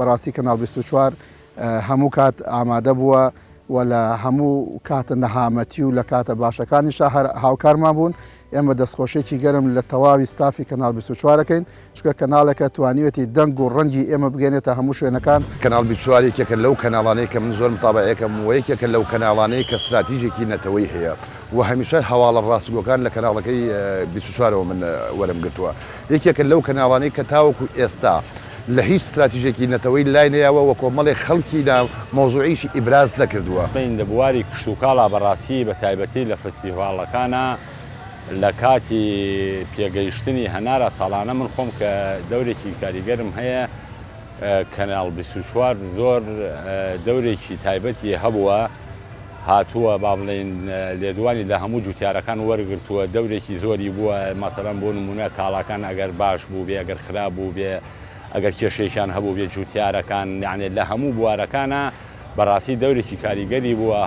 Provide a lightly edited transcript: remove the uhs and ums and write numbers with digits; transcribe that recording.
بەڕاستی کەناڵ 24 هەموو کات ئامادە بووە و لە هەموو کاتە نەهامەتی و لە کاتە باشەکانیشا هاوکارمان بوون. ئێمە دەستخۆشێکی گەرم لە تەواوی ستافی کەناڵ 24 دەکەین چکە کەناڵەکە توانیوێتی دەنگ و ڕەنگی ئێمە بگەێنێتە هەموو شوێنەکان. کەناڵ 24 یەکێکە لەو کەناڵانەی کە من زۆر متابعەکەم و یەکێکە لەو کەناڵانەی کە استراتیژێکی نەتەوەی هەیە و هەمیشە هەواڵە ڕاستگۆکان لە کەناڵەکەی 24ەوە من وەرم گرتووە. یەکێکە لەو کەناڵانەی کە تاوەکو ئێستا لە هیچ استراتیژێکی نەتەوەی لای نەیەوە وە کۆمەڵی خەڵکی مۆزوعیشی ئیبراز نەکردووە. بین لە بواری کشتتوکاڵا بەڕاستی بە تایبەتی لە فستیڤاڵەکانە لە کاتی پێگەیشتنی هەنارە ساڵانە من خۆم کە دەورێکی کاریگەرم هەیە کەناڵ 24 زۆر دەورێکی تایبەتی هەبووە هاتووە با بڵێن لێدوانی لە هەموو جوتیارەکان وەرگرتووە دەورێکی زۆری بووە مەسەڵەن بۆ نمونە کاڵاکان ئەگەر باش بوو بێ ئەگەر خراپ بوو بێ ئەگەر کێشەیەکیان هەبوو بێ جوتیارەکان یعنی لە هەموو بوارەکانە بەڕاستی دەورێکی کاریگەری بووە.